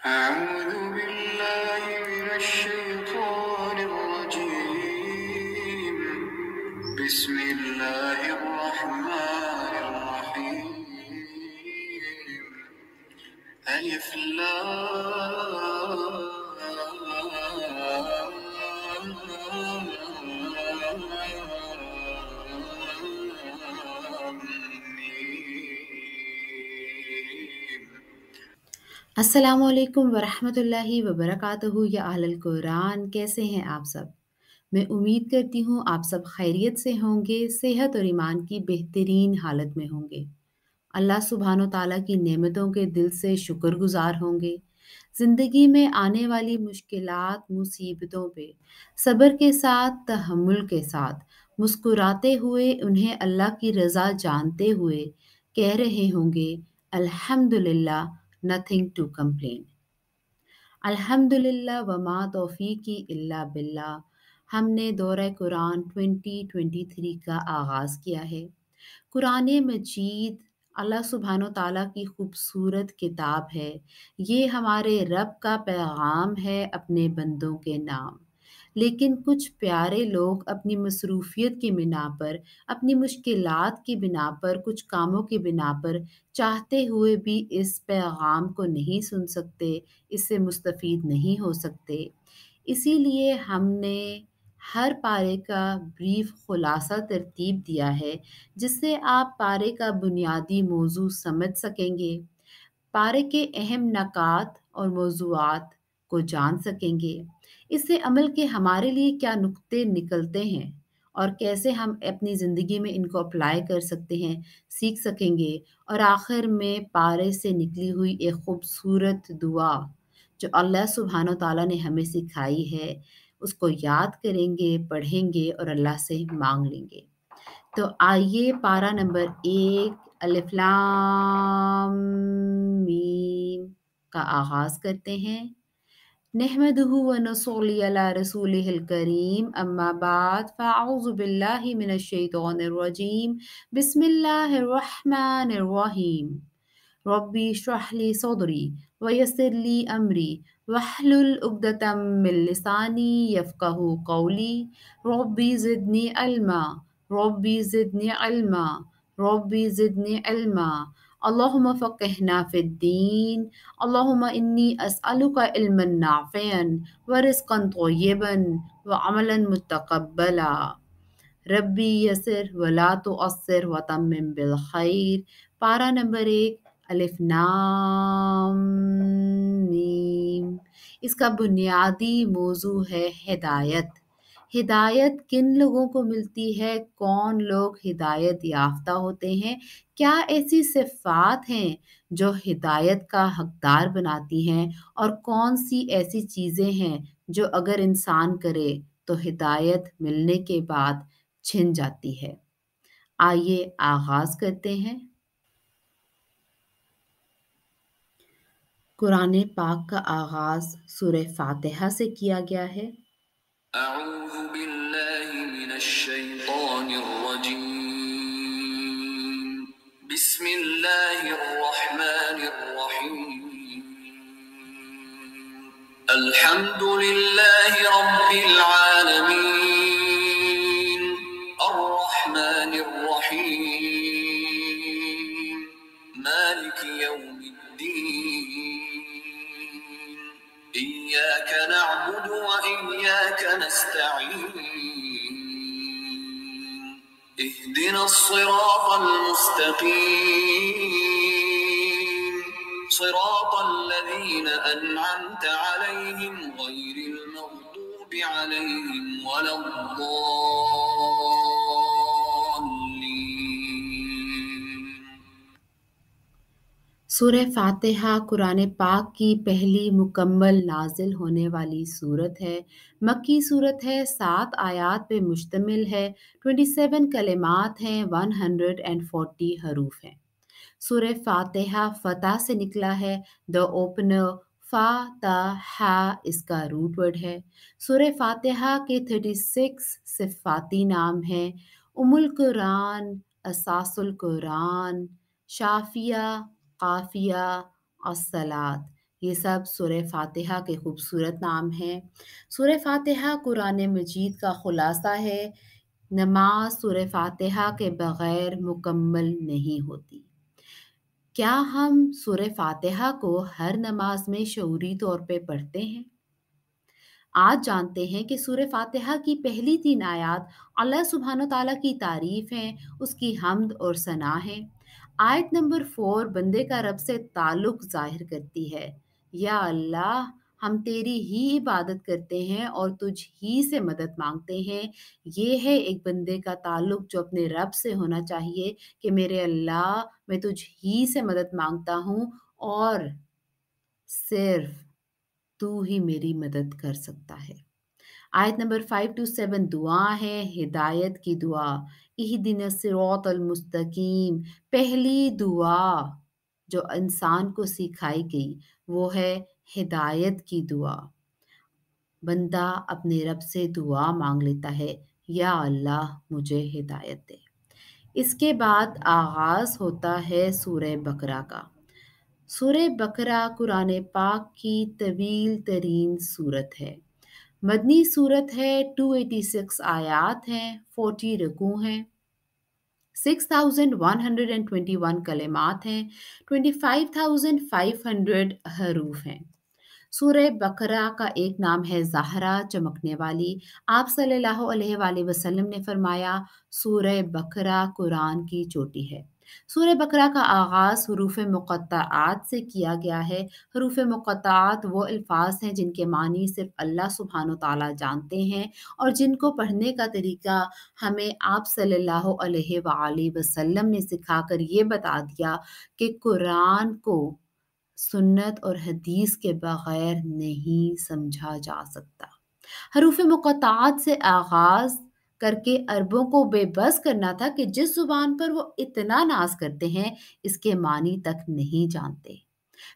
أعوذ بالله من الشيطان الرجيم بسم الله الرحمن الرحيم ألف لام ميم السلام علیکم ورحمۃ اللہ وبرکاتہ یا اہل القرآن، کیسے ہیں آپ سب؟ میں امید کرتی ہوں آپ سب خیریت سے ہوں گے، صحت اور ایمان کی بہترین حالت میں ہوں گے، اللہ سبحانہ و تعالیٰ کی نعمتوں کے دل سے شکر گزار ہوں گے، زندگی میں آنے والی مشکلات مصیبتوں پہ صبر کے ساتھ تحمل کے ساتھ مسکراتے ہوئے انہیں اللہ کی رضا جانتے ہوئے کہہ رہے ہوں گے الحمدللہ، nothing to complain. الحمدللہ وما توفیقی الا باللہ۔ ہم نے دورہ قرآن 2023 کا آغاز کیا ہے۔ قرآن مجید اللہ سبحانہ و تعالیٰ کی خوبصورت کتاب ہے۔ یہ ہمارے رب کا پیغام ہے اپنے بندوں کے نام۔ لیکن کچھ پیارے لوگ اپنی مصروفیت کی بنا پر، اپنی مشکلات کی بنا پر، کچھ کاموں کی بنا پر چاہتے ہوئے بھی اس پیغام کو نہیں سن سکتے، اس سے مستفید نہیں ہو سکتے۔ اسی لیے ہم نے ہر پارے کا بریف خلاصہ ترتیب دیا ہے، جس سے آپ پارے کا بنیادی موضوع سمجھ سکیں گے، پارے کے اہم نکات اور موضوعات کو جان سکیں گے۔ اس سے عمل کے ہمارے لیے کیا نقطے نکلتے ہیں اور کیسے ہم اپنی زندگی میں ان کو اپلائی کر سکتے ہیں، سیکھ سکیں گے، اور آخر میں پارے سے نکلی ہوئی ایک خوبصورت دعا جو اللہ سبحانہ و تعالیٰ نے ہمیں سکھائی ہے، اس کو یاد کریں گے، پڑھیں گے اور اللہ سے مانگ لیں گے۔ تو آئیے پارہ نمبر 1 الف لام میم کا آغاز کرتے ہیں۔ نحمده ونصلي على رسوله الكريم اما بعد فاعوذ باللہ من الشیطان الرجیم بسم اللہ الرحمن الرحیم ربی اشرح لی صدری ویسر لی امری واحلل عقدۃ من لسانی یفقہوا قولی ربی زدنی علما ربی زدنی علما ربی زدنی علما اللہم فقہنا فی الدین اللہم انی اسألک علما نافعا ورزقا طیبا وعملا متقبلا ربی یسر ولا تعسر وتمم بالخیر۔ پارہ نمبر 1 الف لام میم۔ اس کا بنیادی موضوع ہے ہدایت۔ ہدایت کن لوگوں کو ملتی ہے؟ کون لوگ ہدایت یافتہ ہوتے ہیں؟ کیا ایسی صفات ہیں جو ہدایت کا حقدار بناتی ہیں، اور کون سی ایسی چیزیں ہیں جو اگر انسان کرے تو ہدایت ملنے کے بعد چھن جاتی ہے؟ آئیے آغاز کرتے ہیں۔ قرآن پاک کا آغاز سورہ فاتحہ سے کیا گیا ہے۔ أعوذ بالله من الشيطان الرجيم بسم الله الرحمن الرحيم الحمد لله رب العالمين الرحمن الرحيم مالك يوم الدين إياك نعبد وإياك نستعين اهدنا الصراط المستقيم صراط الذين أنعمت عليهم غير المغضوب عليهم ولا الضالين۔ سورہ فاتحہ قرآن پاک کی پہلی مکمل نازل ہونے والی صورت ہے۔ مکی صورت ہے، 7 آیات پہ مشتمل ہے، 27 کلمات ہیں، 140 حروف ہیں۔ سورہ فاتحہ فتح سے نکلا ہے، دا اوپنر، فاتح اس کا روٹ ورڈ ہے۔ سورہ فاتحہ کے 36 صفاتی نام ہیں: ام القرآن، اساس القرآن، شافیہ، قافیہ، الصلاۃ، یہ سب سورہ فاتحہ کے خوبصورت نام ہیں۔ سورہ فاتحہ قرآن مجید کا خلاصہ ہے۔ نماز سورہ فاتحہ کے بغیر مکمل نہیں ہوتی۔ کیا ہم سورہ فاتحہ کو ہر نماز میں شعوری طور پہ پڑھتے ہیں؟ آج جانتے ہیں کہ سورہ فاتحہ کی پہلی 3 آیات اللہ سبحانہ تعالیٰ کی تعریف ہیں، اس کی حمد اور ثنا ہے۔ آیت نمبر 4 بندے کا رب سے تعلق ظاہر کرتی ہے۔ یا اللہ، ہم تیری ہی عبادت کرتے ہیں اور تجھ ہی سے مدد مانگتے ہیں۔ یہ ہے ایک بندے کا تعلق جو اپنے رب سے ہونا چاہیے کہ میرے اللہ، میں تجھ ہی سے مدد مانگتا ہوں اور صرف تو ہی میری مدد کر سکتا ہے۔ آیت نمبر 5 to 7 دعا ہے، ہدایت کی دعا۔ اہدنا الصراط المستقیم، پہلی دعا جو انسان کو سکھائی گئی وہ ہے ہدایت کی دعا۔ بندہ اپنے رب سے دعا مانگ لیتا ہے، یا اللہ مجھے ہدایت دے۔ اس کے بعد آغاز ہوتا ہے سورہ بقرہ کا۔ سورہ بقرہ قرآن پاک کی طویل ترین سورت ہے۔ مدنی سورت ہے، 286 آیات ہیں، 40 رکوع ہیں، 6121 کلمات ہیں، 25,500 حروف ہیں۔ سورہ بقرہ کا ایک نام ہے زہرا، چمکنے والی۔ آپ صلی اللہ علیہ وآلہ وسلم نے فرمایا سورہ بقرہ قرآن کی چوٹی ہے۔ سورہ بقرہ کا آغاز حروف مقطعات سے کیا گیا ہے۔ حروف مقطعات وہ الفاظ ہیں جن کے معنی صرف اللہ سبحانہ و تعالیٰ جانتے ہیں اور جن کو پڑھنے کا طریقہ ہمیں آپ صلی اللہ علیہ وآلہ وسلم نے سکھا کر یہ بتا دیا کہ قرآن کو سنت اور حدیث کے بغیر نہیں سمجھا جا سکتا۔ حروف مقطعات سے آغاز کر کے عربوں کو بے بس کرنا تھا کہ جس زبان پر وہ اتنا ناز کرتے ہیں اس کے معنی تک نہیں جانتے۔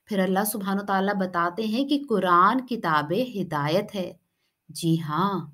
پھر اللہ سبحانہ تعالیٰ بتاتے ہیں کہ قرآن کتاب ہدایت ہے۔ جی ہاں،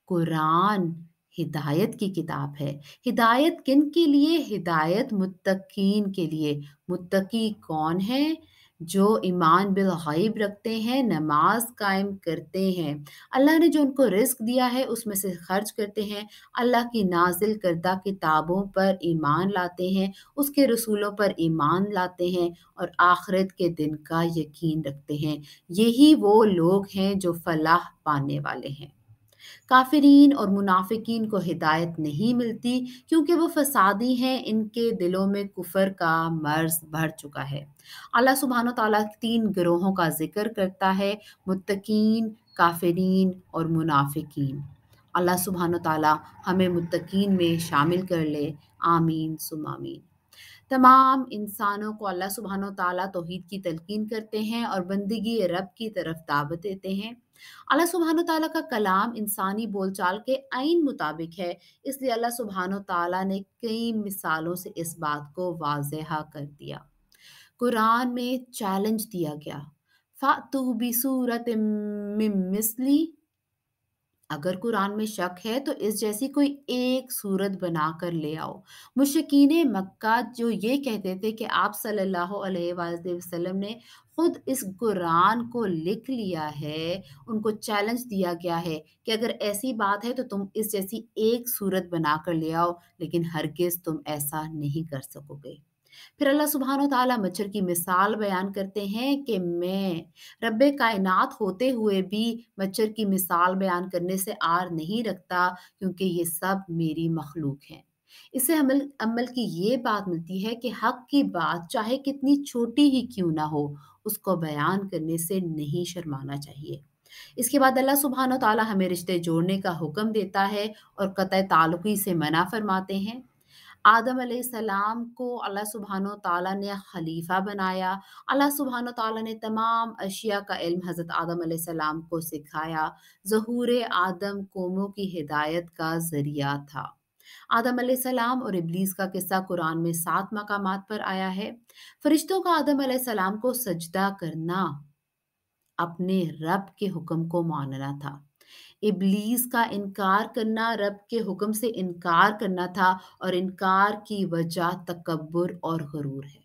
قرآن ہدایت کی کتاب ہے۔ ہدایت کن کے لیے؟ ہدایت متقین کے لیے۔ متقی کون ہے؟ جو ایمان بالغیب رکھتے ہیں، نماز قائم کرتے ہیں، اللہ نے جو ان کو رزق دیا ہے اس میں سے خرچ کرتے ہیں، اللہ کی نازل کردہ کتابوں پر ایمان لاتے ہیں، اس کے رسولوں پر ایمان لاتے ہیں اور آخرت کے دن کا یقین رکھتے ہیں۔ یہی وہ لوگ ہیں جو فلاح پانے والے ہیں۔ کافرین اور منافقین کو ہدایت نہیں ملتی کیونکہ وہ فسادی ہیں، ان کے دلوں میں کفر کا مرض بڑھ چکا ہے۔ اللہ سبحانہ تعالیٰ 3 گروہوں کا ذکر کرتا ہے، متقین، کافرین اور منافقین۔ اللہ سبحانہ تعالیٰ ہمیں متقین میں شامل کر لے، آمین ثم آمین۔ تمام انسانوں کو اللہ سبحانہ تعالیٰ توحید کی تلقین کرتے ہیں اور بندگی رب کی طرف دعوت دیتے ہیں۔ اللہ سبحانہ تعالیٰ کا کلام انسانی بول چال کے عین مطابق ہے، اس لیے اللہ سبحانہ تعالیٰ نے کئی مثالوں سے اس بات کو واضح کر دیا۔ قرآن میں چیلنج دیا گیا، فَأْتُوا بِسُورَةٍ مِّن مِّثْلِهِ، اگر قرآن میں شک ہے تو اس جیسی کوئی ایک صورت بنا کر لے آؤ۔ مشرکین مکہ جو یہ کہتے تھے کہ آپ صلی اللہ علیہ وآلہ وسلم نے خود اس قرآن کو لکھ لیا ہے، ان کو چیلنج دیا گیا ہے کہ اگر ایسی بات ہے تو تم اس جیسی ایک صورت بنا کر لے آؤ، لیکن ہرگز تم ایسا نہیں کر سکو گے۔ پھر اللہ سبحانہ وتعالیٰ مچھر کی مثال بیان کرتے ہیں کہ میں رب کائنات ہوتے ہوئے بھی مچھر کی مثال بیان کرنے سے آر نہیں رکھتا کیونکہ یہ سب میری مخلوق ہیں۔ اس سے عمل کی یہ بات ملتی ہے کہ حق کی بات چاہے کتنی چھوٹی ہی کیوں نہ ہو، اس کو بیان کرنے سے نہیں شرمانا چاہیے۔ اس کے بعد اللہ سبحانہ تعالیٰ ہمیں رشتے جوڑنے کا حکم دیتا ہے اور قطع تعلقی سے منع فرماتے ہیں۔ آدم علیہ السلام کو اللہ سبحانہ تعالیٰ نے خلیفہ بنایا۔ اللہ سبحانہ تعالیٰ نے تمام اشیاء کا علم حضرت آدم علیہ السلام کو سکھایا۔ ظہور آدم قوموں کی ہدایت کا ذریعہ تھا۔ آدم علیہ السلام اور ابلیس کا قصہ قرآن میں 7 مقامات پر آیا ہے۔ فرشتوں کا آدم علیہ السلام کو سجدہ کرنا اپنے رب کے حکم کو ماننا تھا۔ ابلیس کا انکار کرنا رب کے حکم سے انکار کرنا تھا اور انکار کی وجہ تکبر اور غرور ہے۔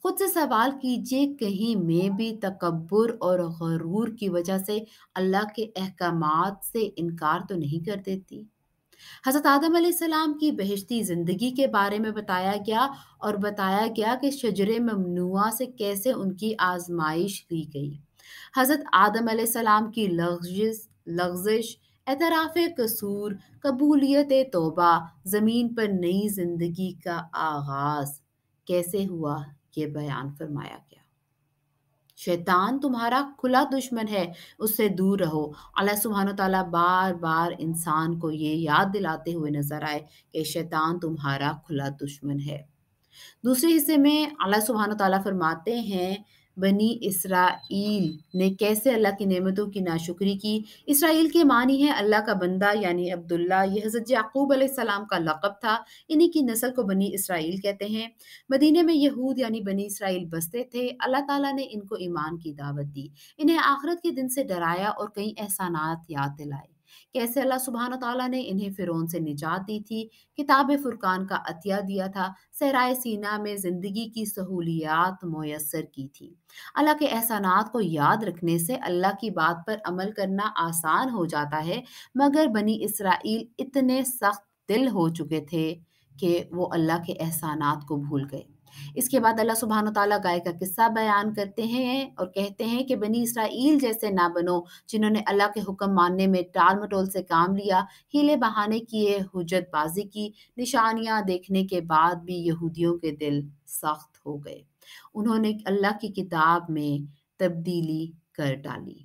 خود سے سوال کیجئے کہیں میں بھی تکبر اور غرور کی وجہ سے اللہ کے احکامات سے انکار تو نہیں کر دیتی۔ حضرت آدم علیہ السلام کی بہشتی زندگی کے بارے میں بتایا گیا کہ شجر ممنوعہ سے کیسے ان کی آزمائش لی گئی۔ حضرت آدم علیہ السلام کی لغزش، اعتراف قصور، قبولیت توبہ، زمین پر نئی زندگی کا آغاز کیسے ہوا، یہ بیان فرمایا گیا۔ شیطان تمہارا کھلا دشمن ہے، اس سے دور رہو۔ اللہ سبحانہ وتعالیٰ بار بار انسان کو یہ یاد دلاتے ہوئے نظر آئے کہ شیطان تمہارا کھلا دشمن ہے۔ دوسرے حصے میں اللہ سبحانہ تعالیٰ فرماتے ہیں بنی اسرائیل نے کیسے اللہ کی نعمتوں کی ناشکری کی۔ اسرائیل کے معنی ہے اللہ کا بندہ یعنی عبداللہ، یہ حضرت یعقوب علیہ السلام کا لقب تھا، انہی کی نسل کو بنی اسرائیل کہتے ہیں۔ مدینے میں یہود یعنی بنی اسرائیل بستے تھے، اللہ تعالیٰ نے ان کو ایمان کی دعوت دی، انہیں آخرت کے دن سے ڈرایا اور کئی احسانات یاد دلائے۔ کیسے اللہ سبحانہ تعالیٰ نے انہیں فرعون سے نجات دی تھی، کتاب فرقان کا عطیہ دیا تھا، صحرائے سینا میں زندگی کی سہولیات میسر کی تھی۔ اللہ کے احسانات کو یاد رکھنے سے اللہ کی بات پر عمل کرنا آسان ہو جاتا ہے، مگر بنی اسرائیل اتنے سخت دل ہو چکے تھے کہ وہ اللہ کے احسانات کو بھول گئے۔ اس کے بعد اللہ سبحانہ تعالیٰ گائے کا قصہ بیان کرتے ہیں اور کہتے ہیں کہ بنی اسرائیل جیسے نہ بنو جنہوں نے اللہ کے حکم ماننے میں ٹال مٹول سے کام لیا، ہیلے بہانے کیے، حجت بازی کی، نشانیاں دیکھنے کے بعد بھی یہودیوں کے دل سخت ہو گئے، انہوں نے اللہ کی کتاب میں تبدیلی کر ڈالی۔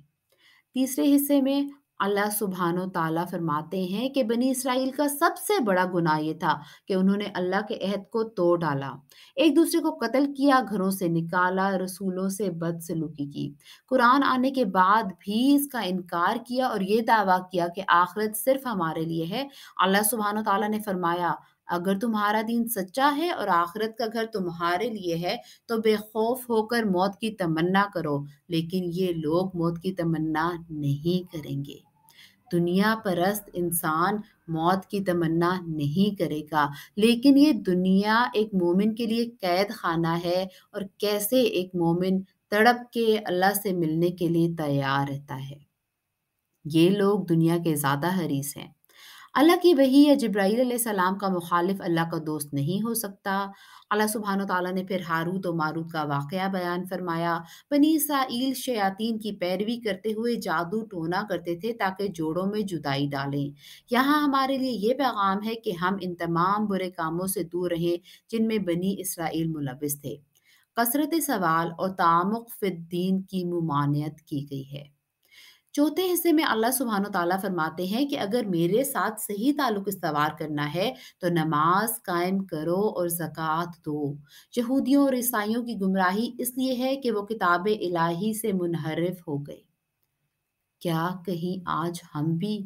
تیسرے حصے میں اللہ سبحانہ تعالیٰ فرماتے ہیں کہ بنی اسرائیل کا سب سے بڑا گناہ یہ تھا کہ انہوں نے اللہ کے عہد کو توڑ ڈالا، ایک دوسرے کو قتل کیا، گھروں سے نکالا، رسولوں سے بدسلوکی کی، قرآن آنے کے بعد بھی اس کا انکار کیا اور یہ دعویٰ کیا کہ آخرت صرف ہمارے لیے ہے۔ اللہ سبحانہ تعالیٰ نے فرمایا اگر تمہارا دین سچا ہے اور آخرت کا گھر تمہارے لیے ہے تو بے خوف ہو کر موت کی تمنا کرو، لیکن یہ لوگ موت کی تمنا نہیں کریں گے۔ دنیا پرست انسان موت کی تمنا نہیں کرے گا، لیکن یہ دنیا ایک مومن کے لیے قید خانہ ہے، اور کیسے ایک مومن تڑپ کے اللہ سے ملنے کے لیے تیار رہتا ہے۔ یہ لوگ دنیا کے زیادہ حریص ہیں۔ اللہ کی وحی یا جبرائیل علیہ السلام کا مخالف اللہ کا دوست نہیں ہو سکتا۔ اللہ سبحانہ تعالیٰ نے پھر ہاروت و ماروت کا واقعہ بیان فرمایا۔ بنی اسرائیل شیاطین کی پیروی کرتے ہوئے جادو ٹونا کرتے تھے تاکہ جوڑوں میں جدائی ڈالیں۔ یہاں ہمارے لیے یہ پیغام ہے کہ ہم ان تمام برے کاموں سے دور رہیں جن میں بنی اسرائیل ملوث تھے۔ کثرت سوال اور تعمق فی الدین کی ممانعت کی گئی ہے۔ چوتھے حصے میں اللہ سبحانہ تعالیٰ فرماتے ہیں کہ اگر میرے ساتھ صحیح تعلق استوار کرنا ہے تو نماز قائم کرو اور زکوٰۃ دو۔ یہودیوں اور عیسائیوں کی گمراہی اس لیے ہے کہ وہ کتاب الہی سے منحرف ہو گئے۔ کیا کہیں آج ہم بھی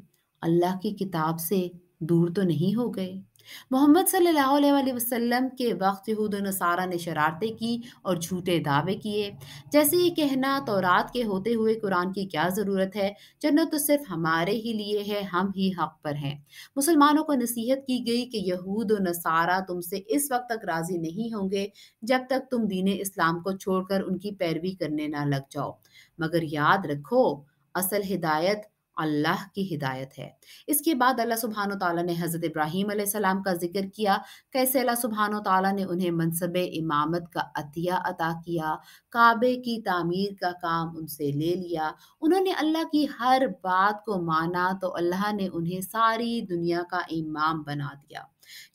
اللہ کی کتاب سے دور تو نہیں ہو گئے؟ محمد صلی اللہ علیہ وسلم کے وقت یہود و نصارہ نے شرارتیں کی اور جھوٹے دعوے کیے، جیسے یہ کہنا تورات کے ہوتے ہوئے قرآن کی کیا ضرورت ہے، جنت تو صرف ہمارے ہی لیے ہے، ہم ہی حق پر ہیں۔ مسلمانوں کو نصیحت کی گئی کہ یہود و نصارہ تم سے اس وقت تک راضی نہیں ہوں گے جب تک تم دین اسلام کو چھوڑ کر ان کی پیروی کرنے نہ لگ جاؤ، مگر یاد رکھو اصل ہدایت اللہ کی ہدایت ہے۔ اس کے بعد اللہ سبحانہ تعالیٰ نے حضرت ابراہیم علیہ السلام کا ذکر کیا، کیسے اللہ سبحانہ تعالیٰ نے انہیں منصب امامت کا عطیہ عطا کیا، کعبے کی تعمیر کا کام ان سے لے لیا، انہوں نے اللہ کی ہر بات کو مانا تو اللہ نے انہیں ساری دنیا کا امام بنا دیا۔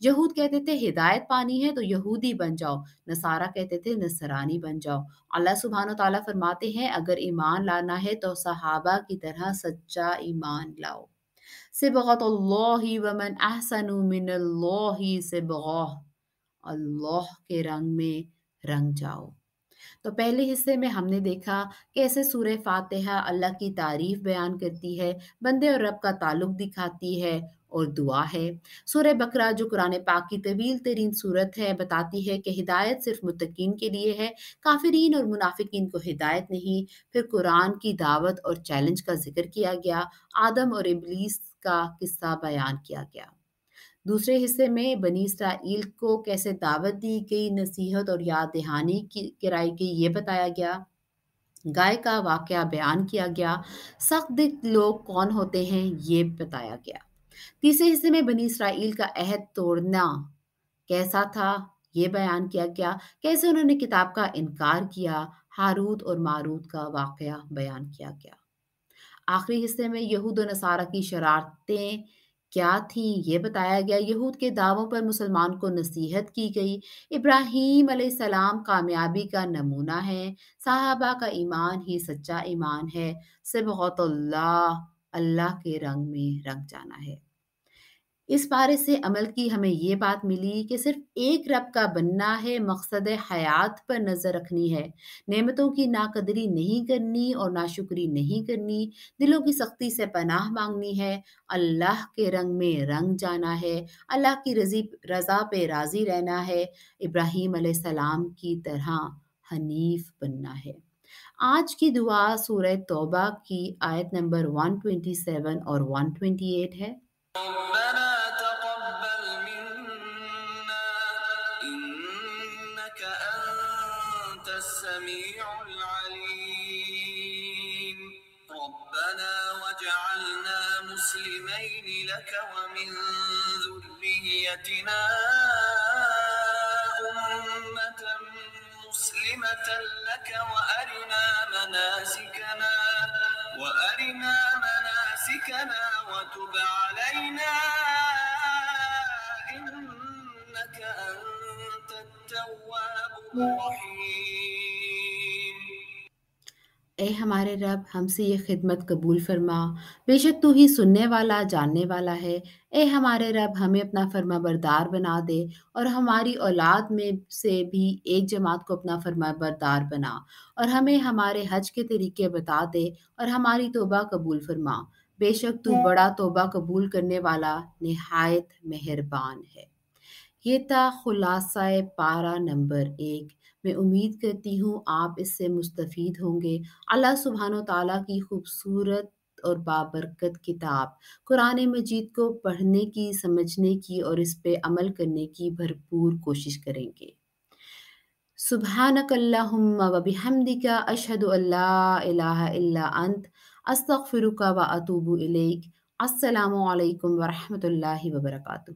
یہود کہتے تھے ہدایت پانی ہے تو یہودی بن جاؤ، نصارہ کہتے تھے نصرانی بن جاؤ۔ اللہ سبحانہ تعالیٰ فرماتے ہیں اگر ایمان لانا ہے تو صحابہ کی طرح سچا ایمان لاؤ۔ صبغۃ اللہ ومن احسن من اللہ صبغہ، اللہ کے رنگ میں رنگ جاؤ۔ تو پہلے حصے میں ہم نے دیکھا کیسے سورہ فاتحہ اللہ کی تعریف بیان کرتی ہے، بندے اور رب کا تعلق دکھاتی ہے اور دعا ہے۔ سورہ بقرہ جو قرآن پاک کی طویل ترین سورت ہے بتاتی ہے کہ ہدایت صرف متقین کے لیے ہے، کافرین اور منافقین کو ہدایت نہیں۔ پھر قرآن کی دعوت اور چیلنج کا ذکر کیا گیا، آدم اور ابلیس کا قصہ بیان کیا گیا۔ دوسرے حصے میں بنی اسرائیل کو کیسے دعوت دی گئی، نصیحت اور یاد دہانی کرائی گئی، یہ بتایا گیا۔ گائے کا واقعہ بیان کیا گیا۔ سخت دل لوگ کون ہوتے ہیں یہ بتایا گیا۔ تیسرے حصے میں بنی اسرائیل کا عہد توڑنا کیسا تھا یہ بیان کیا گیا، کیسے انہوں نے کتاب کا انکار کیا۔ ہاروت اور ماروت کا واقعہ بیان کیا گیا۔ آخری حصے میں یہود و نصارہ کی شرارتیں کیا تھیں یہ بتایا گیا۔ یہود کے دعووں پر مسلمان کو نصیحت کی گئی۔ ابراہیم علیہ السلام کامیابی کا نمونہ ہے۔ صحابہ کا ایمان ہی سچا ایمان ہے۔ صبغۃ اللہ، اللہ کے رنگ میں رنگ جانا ہے۔ اس پارے سے عمل کی ہمیں یہ بات ملی کہ صرف ایک رب کا بننا ہے، مقصد حیات پر نظر رکھنی ہے، نعمتوں کی ناقدری نہیں کرنی اور ناشکری نہیں کرنی، دلوں کی سختی سے پناہ مانگنی ہے، اللہ کے رنگ میں رنگ جانا ہے، اللہ کی رضا پہ راضی رہنا ہے، ابراہیم علیہ السلام کی طرح حنیف بننا ہے۔ آج کی دعا سورہ توبہ کی آیت نمبر 127 اور 128 ہے۔ ربنا تقبل منا إنك أنت السميع العليم ربنا واجعلنا مسلمين لك ومن ذريتنا أمة مسلمة لك وأرنا مناسكنا وتب علينا إنك أنت التواب الرحيم۔ اے ہمارے رب، ہم سے یہ خدمت قبول فرما، بے شک تو ہی سننے والا جاننے والا ہے۔ اے ہمارے رب، ہمیں اپنا فرما بردار بنا دے اور ہماری اولاد میں سے بھی ایک جماعت کو اپنا فرما بردار بنا، اور ہمیں ہمارے حج کے طریقے بتا دے اور ہماری توبہ قبول فرما۔ بے شک تو بڑا توبہ قبول کرنے والا نہایت مہربان ہے۔ یہ تھا خلاصہ پارہ نمبر 1۔ میں امید کرتی ہوں آپ اس سے مستفید ہوں گے۔ اللہ سبحانہ و تعالیٰ کی خوبصورت اور بابرکت کتاب قرآن مجید کو پڑھنے کی، سمجھنے کی اور اس پہ عمل کرنے کی بھرپور کوشش کریں گے۔ سبحانک اللہم و بحمدک، اشہد ان لا الہ الا انت، استغفرک و اتوب الیک۔ السلام علیکم ورحمۃ اللہ وبرکاتہ۔